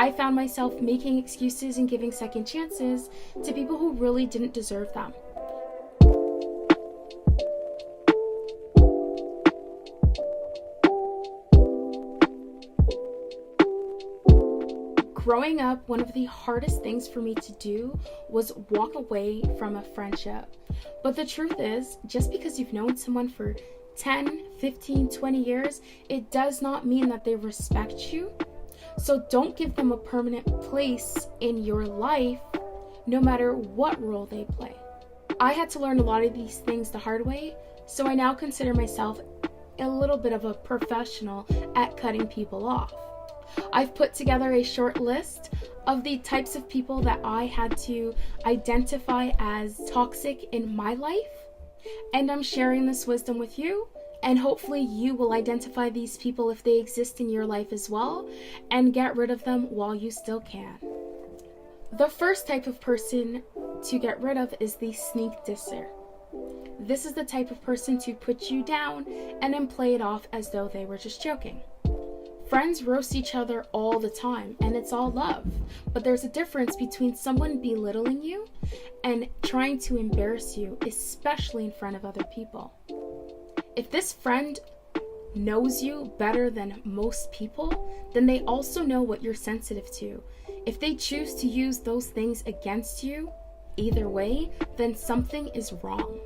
I found myself making excuses and giving second chances to people who really didn't deserve them. Growing up, one of the hardest things for me to do was walk away from a friendship. But the truth is, just because you've known someone for 10, 15, 20 years, it does not mean that they respect you. So don't give them a permanent place in your life, no matter what role they play. I had to learn a lot of these things the hard way, so I now consider myself a little bit of a professional at cutting people off. I've put together a short list of the types of people that I had to identify as toxic in my life, and I'm sharing this wisdom with you, and hopefully you will identify these people if they exist in your life as well, and get rid of them while you still can. The first type of person to get rid of is the sneak disser. This is the type of person to put you down and then play it off as though they were just joking. Friends roast each other all the time, and it's all love. But there's a difference between someone belittling you and trying to embarrass you, especially in front of other people. If this friend knows you better than most people, then they also know what you're sensitive to. If they choose to use those things against you, either way, then something is wrong.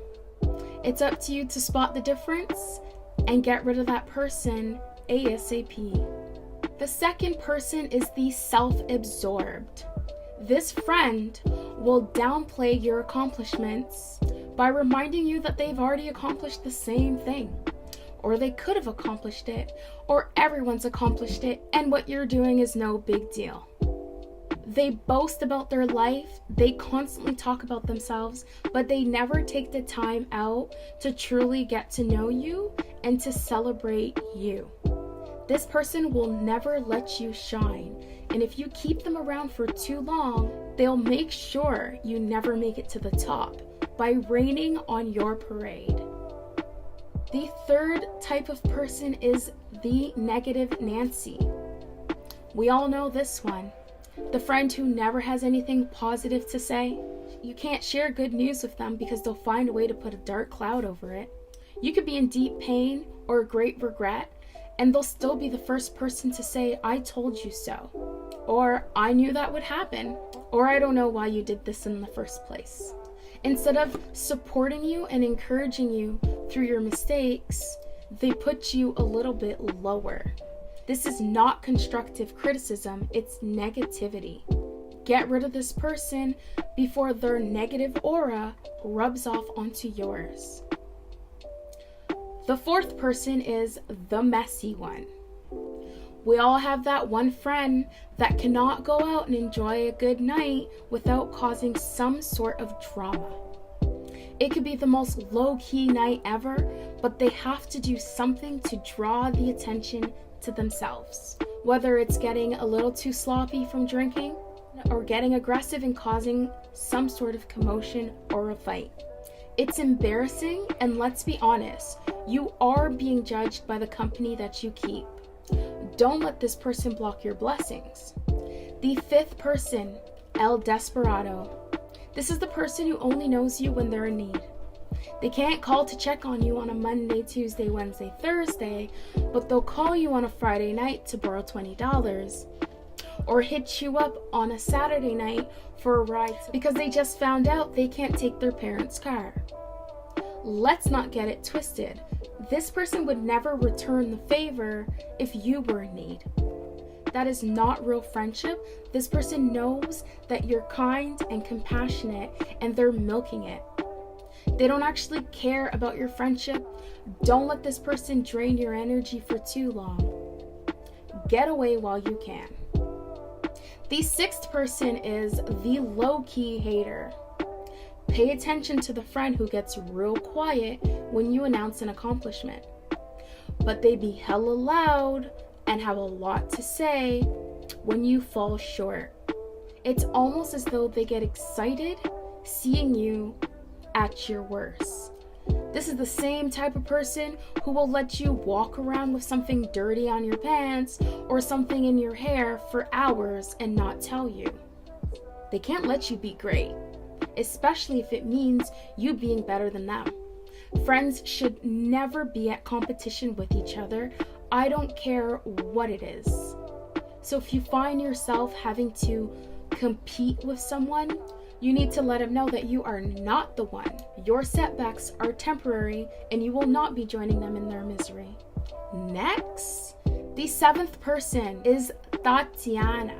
It's up to you to spot the difference and get rid of that person ASAP. The second person is the self-absorbed. This friend will downplay your accomplishments by reminding you that they've already accomplished the same thing, or they could have accomplished it, or everyone's accomplished it, and what you're doing is no big deal. They boast about their life, they constantly talk about themselves, but they never take the time out to truly get to know you and to celebrate you. This person will never let you shine, and if you keep them around for too long, they'll make sure you never make it to the top by raining on your parade. The third type of person is the negative Nancy. We all know this one. The friend who never has anything positive to say. You can't share good news with them because they'll find a way to put a dark cloud over it. You could be in deep pain or great regret, and they'll still be the first person to say, "I told you so," or "I knew that would happen," or "I don't know why you did this in the first place." Instead of supporting you and encouraging you through your mistakes, they put you a little bit lower. This is not constructive criticism, it's negativity. Get rid of this person before their negative aura rubs off onto yours. The fourth person is the messy one. We all have that one friend that cannot go out and enjoy a good night without causing some sort of drama. It could be the most low-key night ever, but they have to do something to draw the attention to themselves. Whether it's getting a little too sloppy from drinking, or getting aggressive and causing some sort of commotion or a fight. It's embarrassing, and let's be honest, you are being judged by the company that you keep. Don't let this person block your blessings. The fifth person, El Desperado. This is the person who only knows you when they're in need. They can't call to check on you on a Monday, Tuesday, Wednesday, Thursday, but they'll call you on a Friday night to borrow $20, or hit you up on a Saturday night for a ride because they just found out they can't take their parents' car. Let's not get it twisted. This person would never return the favor if you were in need. That is not real friendship. This person knows that you're kind and compassionate, and they're milking it. They don't actually care about your friendship. Don't let this person drain your energy for too long. Get away while you can. The sixth person is the Loki Hater. Pay attention to the friend who gets real quiet when you announce an accomplishment, but they be hella loud and have a lot to say when you fall short. It's almost as though they get excited seeing you at your worst. This is the same type of person who will let you walk around with something dirty on your pants or something in your hair for hours and not tell you. They can't let you be great, especially if it means you being better than them. Friends should never be at competition with each other. I don't care what it is. So if you find yourself having to compete with someone, you need to let them know that you are not the one. Your setbacks are temporary and you will not be joining them in their misery. Next, the 7th person is Tatiana.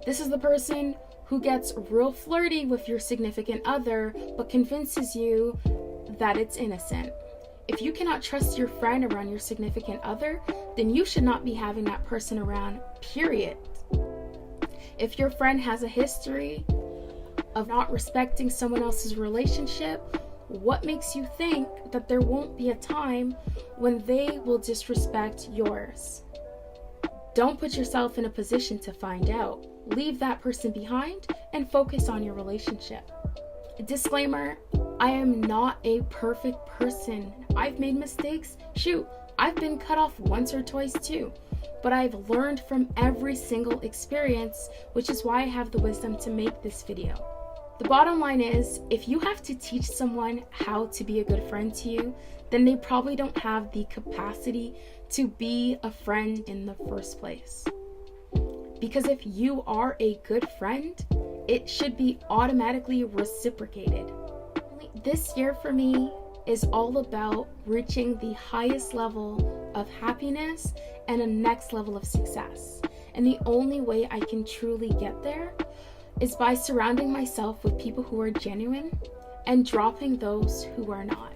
This is the person who gets real flirty with your significant other but convinces you that it's innocent. If you cannot trust your friend around your significant other, then you should not be having that person around, period. If your friend has a history of not respecting someone else's relationship, what makes you think that there won't be a time when they will disrespect yours? Don't put yourself in a position to find out. Leave that person behind and focus on your relationship. Disclaimer, I am not a perfect person. I've made mistakes. Shoot, I've been cut off once or twice too. But I've learned from every single experience, which is why I have the wisdom to make this video. The bottom line is, if you have to teach someone how to be a good friend to you, then they probably don't have the capacity to be a friend in the first place. Because if you are a good friend, it should be automatically reciprocated. This year for me is all about reaching the highest level of happiness and a next level of success. And the only way I can truly get there is by surrounding myself with people who are genuine and dropping those who are not.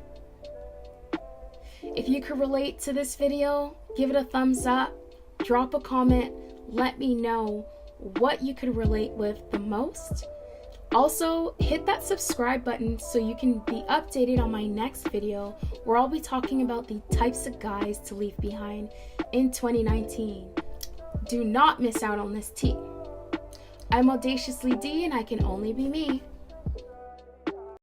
If you could relate to this video, give it a thumbs up, drop a comment, let me know what you could relate with the most. Also, hit that subscribe button so you can be updated on my next video where I'll be talking about the types of guys to leave behind in 2019. Do not miss out on this tea. I'm Audaciously D and I can only be me.